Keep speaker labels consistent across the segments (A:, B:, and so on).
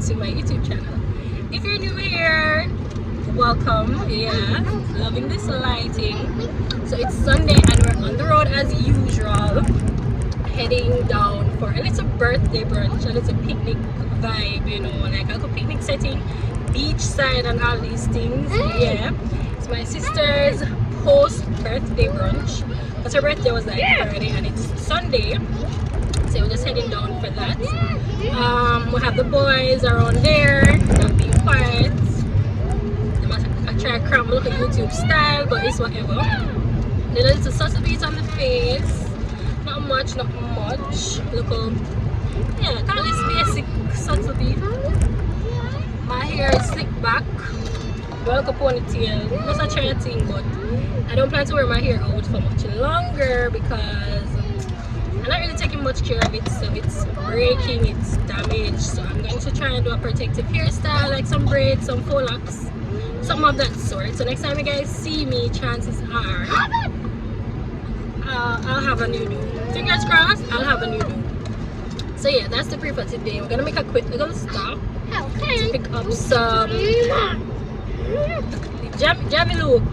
A: to my YouTube channel. If you're new here, welcome. Yeah, loving this lighting. So it's Sunday and we're on the road as usual, heading down for a little birthday brunch, a little picnic vibe, you know, like a picnic setting, beach side and all these things. Yeah, it's my sister's post birthday brunch because her birthday was like Friday and it's Sunday, so we're just heading down for that. We have the boys around there not being quiet. I try to cram look at YouTube style, but it's whatever. Little subtle beat on the face, not much. Look, yeah, kind of this basic subtle beat. My hair is slicked back, well, like a ponytail. Just a try thing, but I don't plan to wear my hair out for much longer because I'm not really taking much care of it, so it's breaking, it's damaged. So I'm going to try and do a protective hairstyle, like some braids, some faux locks, something of that sort. So next time you guys see me, chances are I'll have a new do. Fingers crossed, I'll have a new do. So yeah, that's the pre for today. We're gonna make a quick little stop to pick up some. Jamie, look.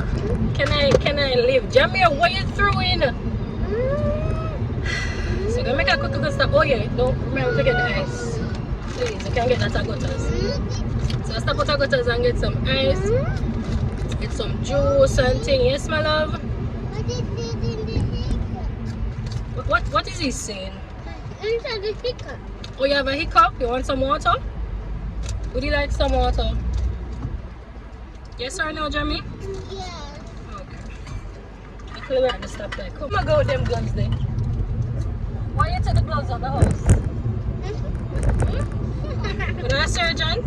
A: Can I live? Jamie, what you throwing? So we're gonna make a quick little stop. Oh yeah, don't remember to get the ice. Please, you can get that Agotas. So I stop at Agotas and get some ice, get some juice and thing. Yes, my love. What is he saying?
B: Inside the hiccup.
A: Oh, you have a hiccup? You want some water? Would you like some water? Yes or no, Jamie?
B: Yeah.
A: Okay. I clear at the stoplight. Come on, go with them gloves there. Why you take the gloves out the house? When I surgeon,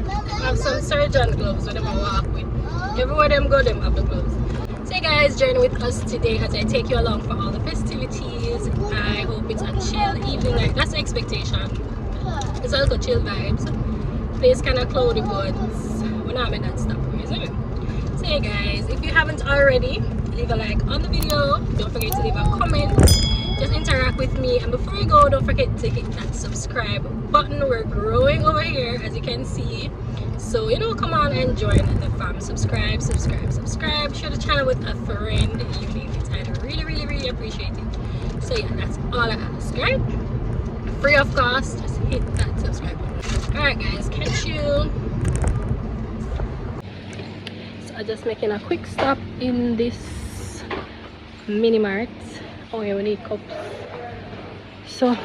A: I have some surgeon gloves that I walk with. Everywhere them go, them have the gloves. So guys, journey with us today as I take you along for all the festivities. I hope it's a chill evening. Like that's the expectation. It's a little chill vibes. Place kind of cloudy, but we're not meant that stop, isn't it? So yeah guys, if you haven't already, leave a like on the video. Don't forget to leave a comment. Just interact with me, and before you go, don't forget to hit that subscribe button. We're growing over here, as you can see. So you know, come on and join the fam. Subscribe. Share the channel with a friend. You need it. I'd really appreciate it. So yeah, that's all I ask, right? Free of cost. Just hit that subscribe button. Alright guys, catch you. So I'm just making a quick stop in this mini mart. Oh yeah, we need cups. So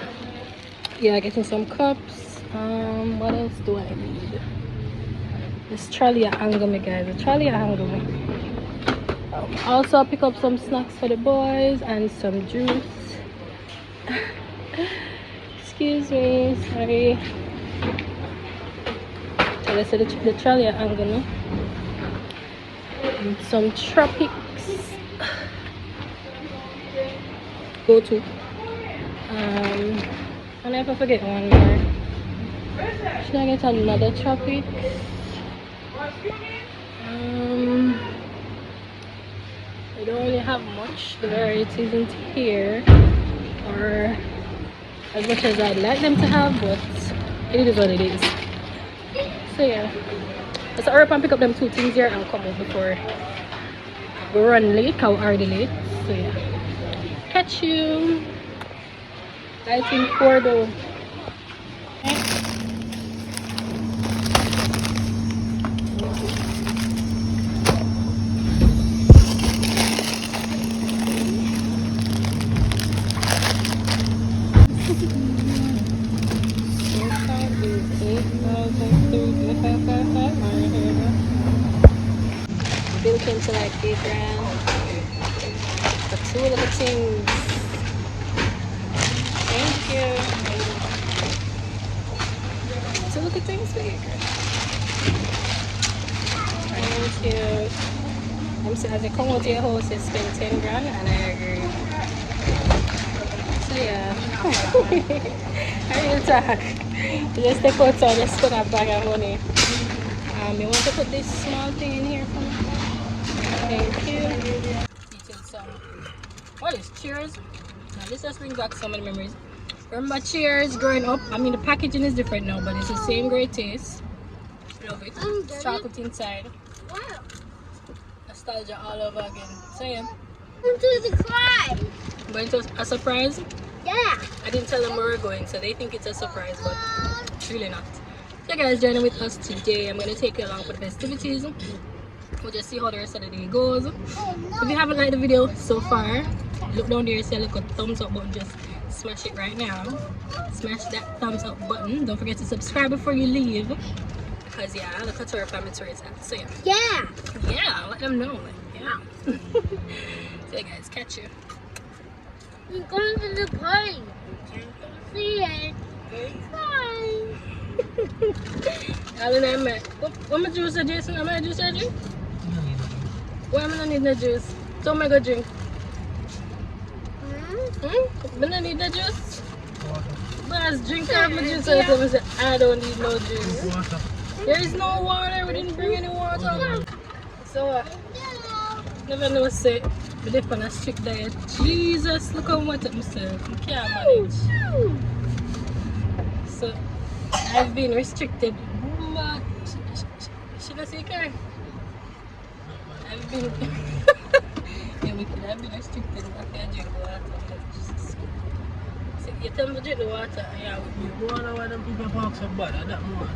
A: yeah, getting some cups. What else do I need? This trolley angle me, guys. The trolley angle me. Also pick up some snacks for the boys and some juice. Excuse me, sorry. So let's say the trolley angle me. And some tropics. Go to. And if I forget one more, should I get another tropic? I don't really have much. The variety isn't here, or as much as I'd like them to have, but it is what it is. So yeah, let's hurry up and pick up them two things here and come out before we run late, because we're already late. So yeah, catch you. I think 4 though. Built into like $8 grand. The two little things. Thank you. Two little things for $8 grand. Thank you. I'm saying as I come out to your house, you spend 10 grand, and I agree. So yeah. I will talk. Just take out and just put a bag of money. You want to put this small thing in here for me? Thank you. Eating some. What is cheers? Now this just brings back so many memories. Remember Cheers growing up? I mean, the packaging is different now, but it's the same great taste. Love it. It's chocolate inside.
B: Wow.
A: Nostalgia all over again. So yeah.
B: Into the cry.
A: Going to a surprise?
B: Yeah.
A: I didn't tell them where we're going, so they think it's a surprise, but it's really not. So guys, joining with us today. I'm going to take you along for the festivities. We'll just see how the rest of the day goes. If you haven't liked the video so far, look down there, see a little thumbs up button. Just smash it right now. Smash that thumbs up button. Don't forget to subscribe before you leave. Because yeah, the Couture family is where it's at. So yeah. Yeah, let them know. Yeah. So yeah, guys, catch you.
B: We're going to the party. You can't see it. It's fine.
A: Alan, I'm at. What my juice, Jason? Am I juice, Jason? Why am I not need no juice? So I'm going to drink. I don't need the juice. But I drink out my juice. I don't need no juice. There is no water. We didn't bring any water. So, never know, say, but if on a strict diet. Jesus, look how much of myself. I can't manage. So, I've been restricted. Should I say, Kai? I've been. Yeah, I've been restricted. I can't drink water. So, you tell me to drink the water. Yeah, with me. Water, why don't people park so bad? I don't know.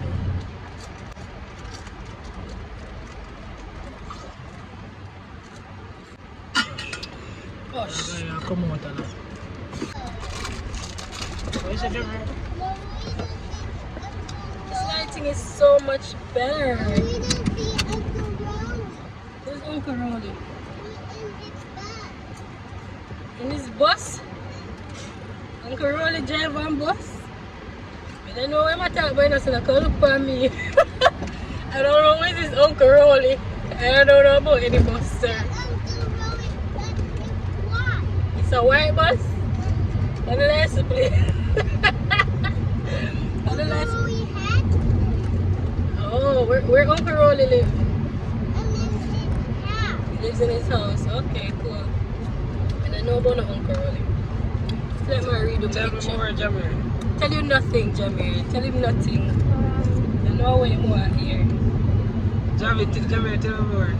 A: Gosh. Yeah, come on, Tala. Where's the driver? This lighting is so much better. Where's Uncle Rolly? In his bus? Uncle Rolly drive on bus? I don't know where my talk about it, so I can look for me. I don't know where this Uncle Rolly. I don't know about any bus, sir. It's a white bus? On the license plate. On the license. Oh, where Uncle Rolly live? He lives in his house. Okay, cool. And I know about the Uncle Rolly. Let me read the picture. Tell me more, Jamaica. Tell you nothing, Jamaica. Tell him nothing. I know what you want here. Jamaica, tell me more.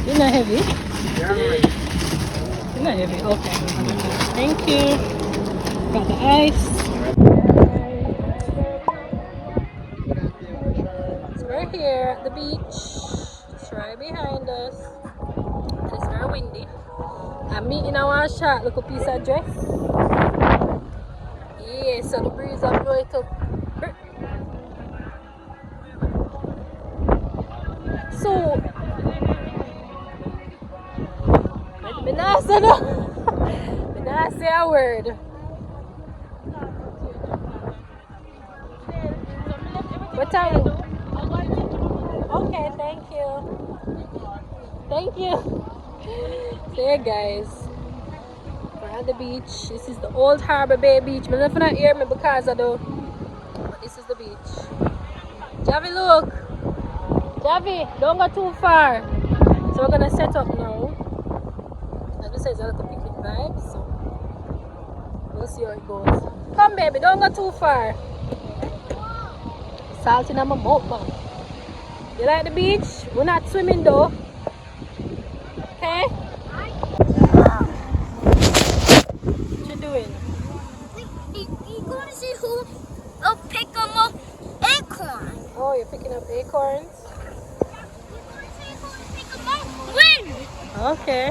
A: You're not heavy? Yeah, you're not heavy, okay. Thank you. Got the ice. So we're here at the beach. It's right behind us. It's very windy. I'm meeting our shot, look a piece of dress. Yeah, so the breeze will blow it up. So I not say a word. What time? Okay, thank you. Thank you. So yeah, guys, we're at the beach. This is the Old Harbor Bay Beach. I'm not gonna hear me because I do. But this is the beach. Javi, look. Javi, don't go too far. So we're gonna set up now. This is a little picnic vibe, so we'll see how it goes. Come baby, don't go too far. Salt in my mouth, man. You like the beach? We're not swimming though. Okay? What you doing?
B: You're going to see who will pick them up acorns.
A: Oh, you're picking up acorns?
B: You're going to see who will pick them up wind.
A: Okay.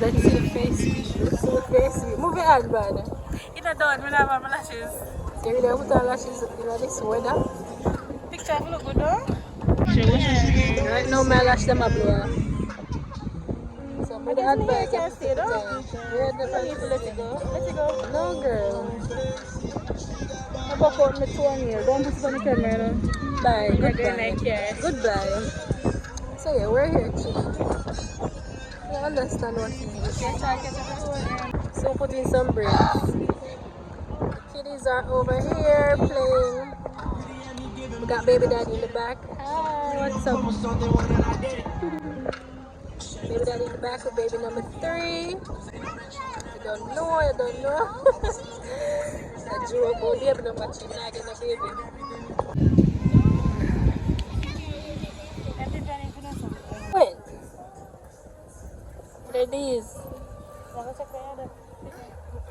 A: Let's see the face view. Let's see the face view. my hand, man.
C: It's not done when I have my lashes.
A: You really put on lashes in this weather?
C: Picture of look good though.
A: Right now, my lashes them are blue. So, I'm going to advise you to
C: stay though.
A: Where the
C: Let it go. Let it go.
A: No, girl.
C: I buck out my toenail. Don't put it on the camera.
A: Bye. Goodbye.
C: Like yes.
A: Goodbye. So, yeah, we're here chilling. You understand what it is. So, put in some braids. The kiddies are over here playing. We got baby daddy in the back. Hi, what's up? Baby daddy in the back with baby number 3. I don't know. I drew up all baby number 3. Now I get a baby. When? What are these?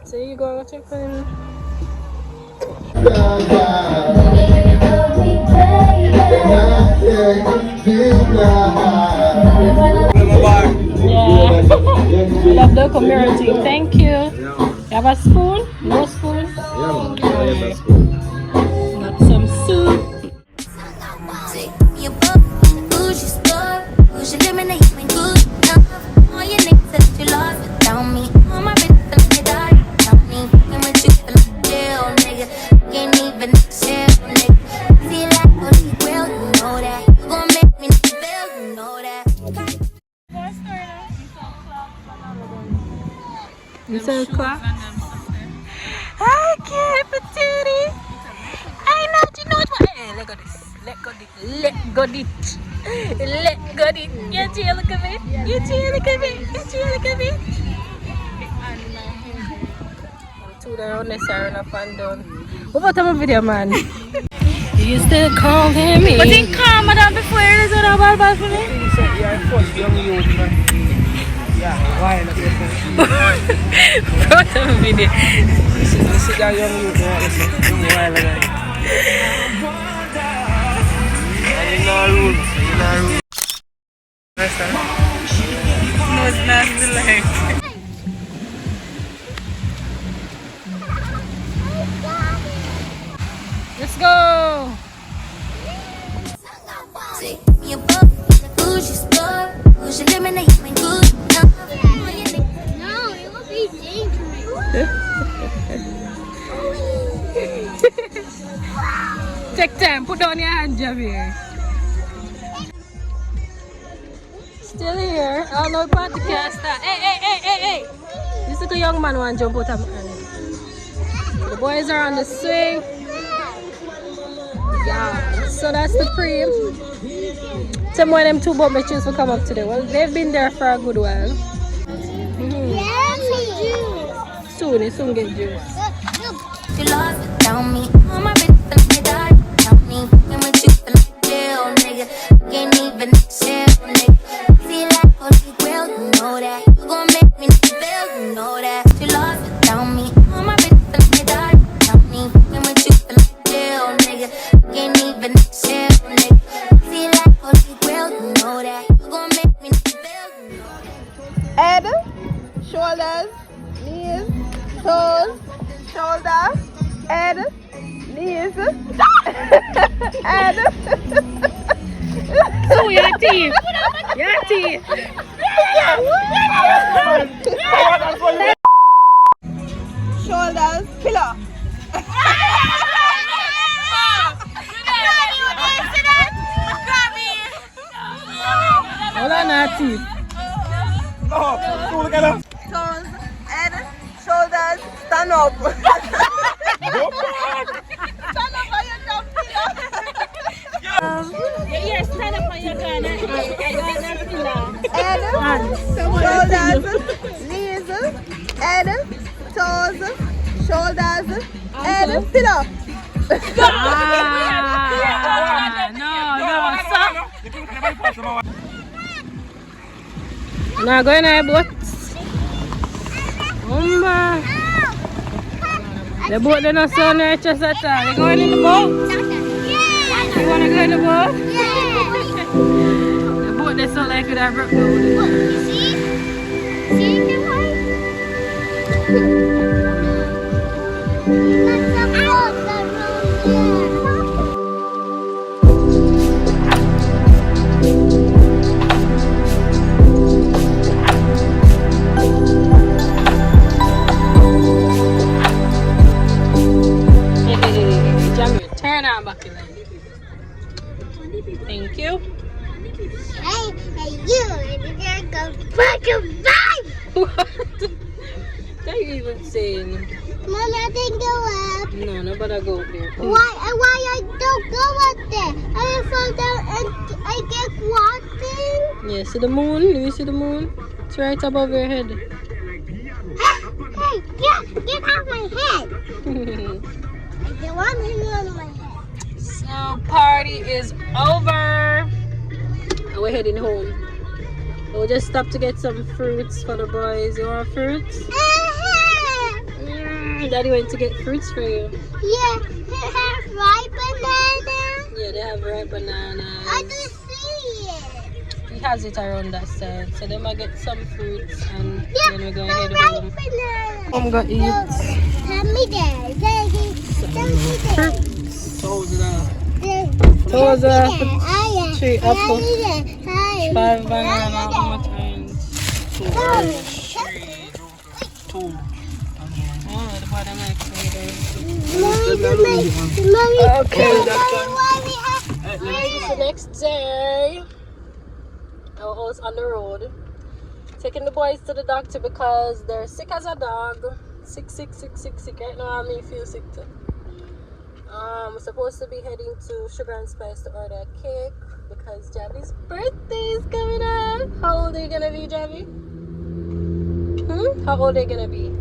A: So you go check for him? Yeah. I love the community. Thank you. You have a spoon? No spoon? Yeah. Got some soup. You said clap? Hi, cute patootie. I know you know what. Hey, let go this. Let go this. Let go this. Let go this. You see, look at me. You see, look at me. You see, look at me. Two there on the side up and down. What about my video, man? You still calling me?
C: But think calm madam before it is all bad for me.
D: Yeah, first young youth, man. Yeah, why not?
A: What a video.
D: This is that young youth, listen. Why not? You know rule. Nice time.
C: No, it's not the life.
A: Let's go.
B: No, it will be dangerous.
A: Take time. Put down your hand, Javier. Still here. I don't know if party can't start. Hey. This little young man want to jump out of my hand. The boys are on the swing. Yeah. So that's the pre. Some of them two boat bitches will come up today. Well, they've been there for a good while.
B: Yeah,
A: Soon get juice.
E: Head, shoulders, knees, toes, shoulder, head, knees, head.
A: So your teeth. Your teeth.
E: Shoulders, pillow.
A: Hold on, our teeth.
E: Toes, head, shoulders, stand up. Stand up on your jump,
C: Yeah, stand up on your gun.
E: head, shoulders, knees, head, toes, shoulders, head, pillow.
A: No, stop. Now go in our boat. The boat is not so nice at all. You going in the boat? You want to go in the boat? The boat is so like it have broke down.
B: See? See, you can
A: turn on back in line. Thank you.
B: Hey, you, and you're going back to five.
A: What? What are you even saying?
B: Mom, I didn't go up.
A: No, nobody go up there.
B: Why I don't go up there? I fall down and I get walking.
A: Yeah, see the moon? Do you see the moon? It's right above your head.
B: Hey, get out of my head. I don't want him on my head.
A: So, party is over. And we're heading home. We'll just stop to get some fruits for the boys. You want fruits? Daddy went to get fruits for you.
B: Yeah, they have ripe banana.
A: Yeah, they have ripe bananas.
B: I don't see it.
A: He has it around that side. So then I get some fruits and
B: Yeah,
A: then we're going
B: the
A: to head
B: ripe
A: home.
B: banana.
A: I'm going to eat
B: Tell me there.
A: Those are 3 apples, 5 bananas, how much orange? 2 orange. 2. Oh, the bottom makes me okay, so next day, I was on the road, taking the boys to the doctor because they're sick as a dog. Sick. Right now, I feel sick too. We're supposed to be heading to Sugar and Spice to order a cake because Javi's birthday is coming up. How old are you gonna be, Javi? How old are you gonna be?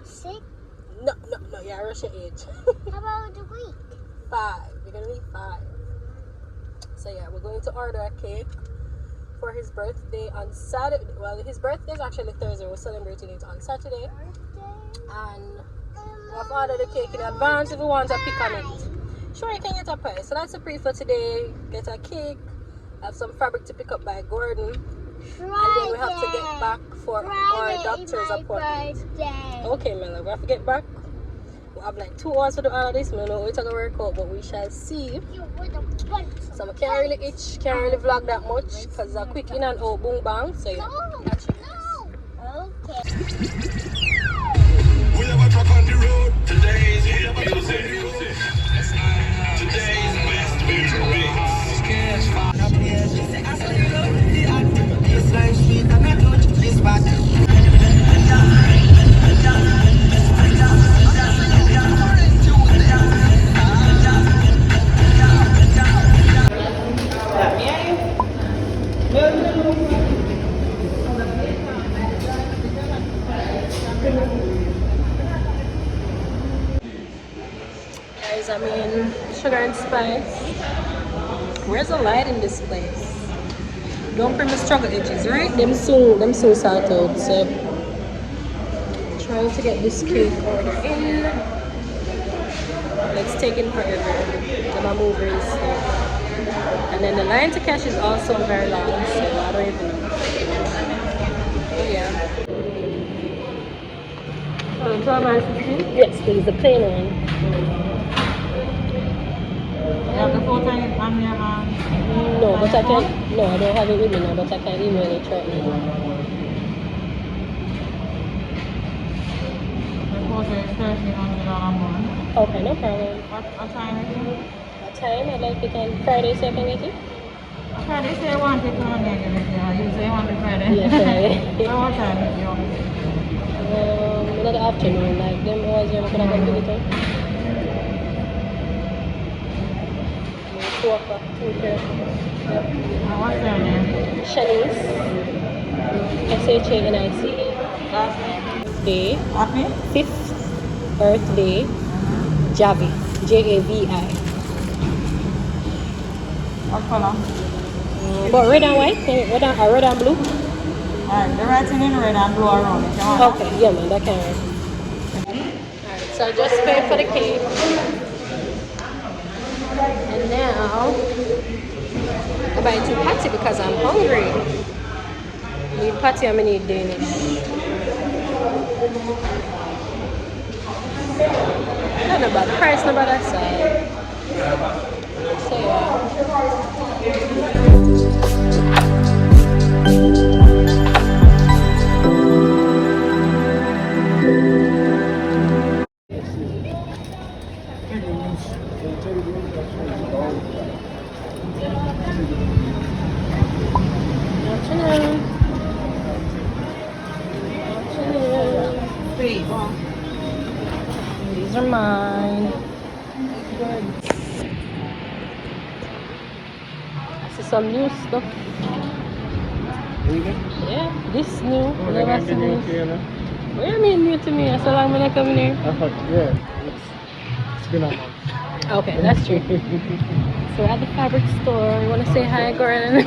B: 6.
A: No, yeah, rush your age.
B: How about the week?
A: 5. You're gonna be 5. So yeah, we're going to order a cake for his birthday on Saturday. Well, his birthday is actually Thursday. We're celebrating it on Saturday. And we have ordered the cake in advance if you want to pick on it. Sure, you can get a price. So that's a pre for today. Get a cake. Have some fabric to pick up by Gordon. And then we have to get back for our doctor's appointment. Okay, my love. We have to get back. We have like 2 hours to do all of this. We don't know how it's going to work out, but we shall see. So I can't really vlog that much because it's a quick in and out boom bang. So yeah, catch you guys.
B: Okay.
F: We have a truck on the road. Today's hit music. Today's best music.
A: Guys, I'm in Sugar and Spice. Where's the light in this place? Don't bring the struggle edges, right? Them soon sort out. So trying to get this cake order in. It's taking forever. I'm moving stuff. And then the line to cash is also very long, so I don't even know. But yeah. Yes, please, the plain one.
C: You have the photo on your
A: No, but I can. No, I don't have it with me now, but I can email it right now.
C: The photo is $1,300 a month.
A: Okay, no problem.
C: What time is it?
A: What time? I'd like it on Friday so I can get it.
C: Friday, say you want it on Monday, give it to you. You say you want it Friday.
A: Yeah, Friday.
C: So what time is it?
A: Another afternoon, like them hours you're not gonna go give it on. 2 o'clock, 2:30. Yep.
C: What's your name?
A: Shanice, a.k.a.
C: Last name.
A: Day,
C: Happy?
A: 5th birthday, Javi, Javi.
C: What color?
A: But red and white? Red and blue?
C: Alright, the writing in red and blue around it. You want that?
A: Okay, yeah man, that can work. Alright, so I just paid for the cake. And now I'm buying 2 patty because I'm hungry. I need patty and I need Danish. Not about the price, not about that side. So yeah. These are mine. I see some new stuff. Yeah, this new.
D: Oh,
A: Never seen this. What do you mean new to me? That's how long when I come in here.
D: Yeah, it's been a month.
A: Okay, that's true. So we're at the fabric store. You want to say hi, Gordon?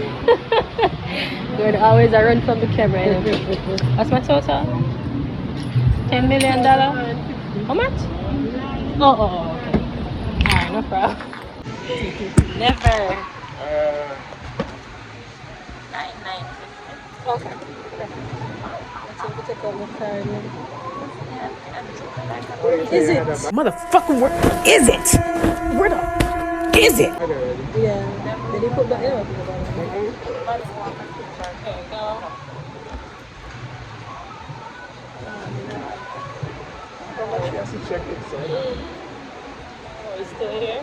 A: Gordon always I run from the camera. What's my total? $10 million. How much? Oh, okay. Alright, no problem. Never. 9.50. Okay. Let's take out the card. Is it?
G: Motherfucking where is it? Where the is it?
A: Yeah. Did he put back in? Okay, go.
D: Check it, sir.
A: Oh, he's still here?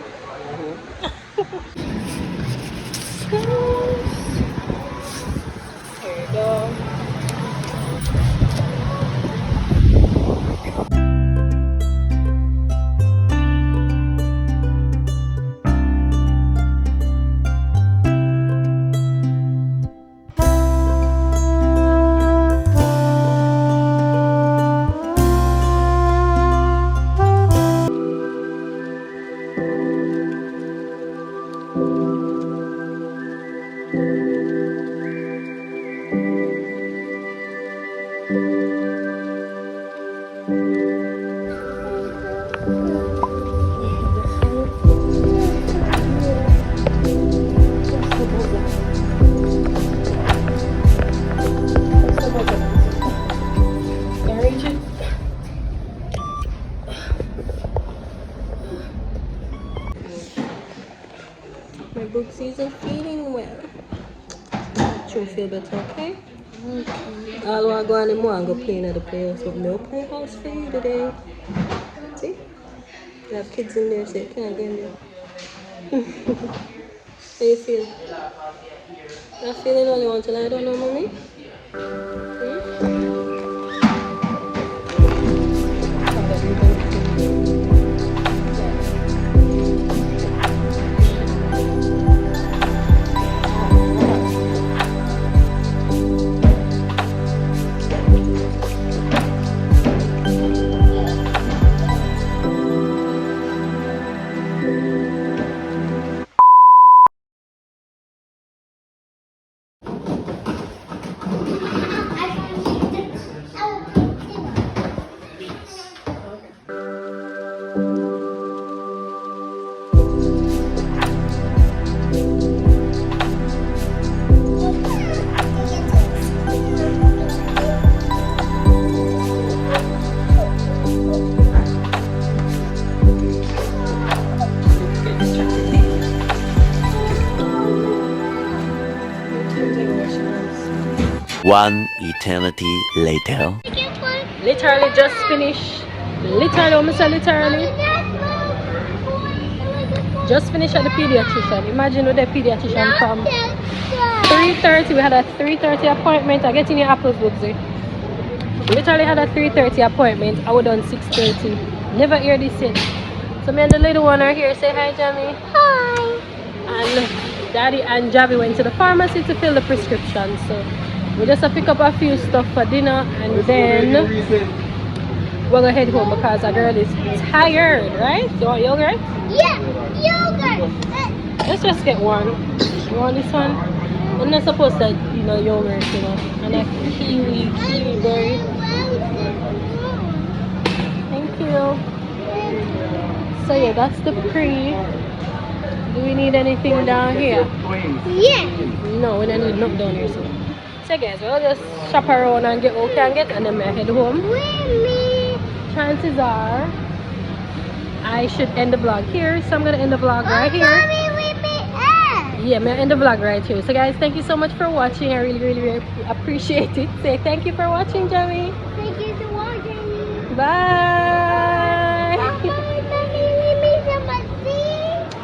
A: Here you go. My booksies are feeling well. Should feel better, okay? All I go on the morning, go play in the place. But no playhouse for you today. See? You have kids in there, so you can't go in there. How you feel? Not feeling all you want to lie down now, mommy?
H: One eternity later.
A: Literally just finished. Literally, I'm saying literally. Just finished at the pediatrician. Imagine with the pediatrician from 3:30. We had a 3:30 appointment. I'm getting your apples, Woodsy. Literally had a 3:30 appointment. I was done 6:30. Never hear this yet. So me and the little one are here. Say hi, Jamie. Hi. And Daddy and Javi went to the pharmacy to fill the prescription. So we just have to pick up a few stuff for dinner and then we're gonna head home because our girl is tired, right? You want yogurt?
B: Yeah, yogurt.
A: Let's just get one. You want this one? I'm not supposed to, yogurt, and a kiwi berry. Thank you. So yeah, that's the pre. Do we need anything down here?
B: Yeah.
A: No, we don't need nothing down here. So guys, we'll just shop around and get what we can get and then we'll head home. Chances are I should end the vlog here, so I'm gonna end the vlog right here. Yeah, I'm gonna end the vlog right here. So guys, thank you so much for watching. I really appreciate it. Say thank you for watching, Jamie.
B: Thank you for watching.
A: Bye.
B: Bye.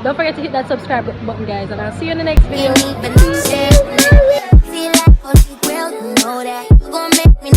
A: Don't forget to hit that subscribe button, guys, and I'll see you in the next video.
B: Feel like holy grail, you know that. You gon' make me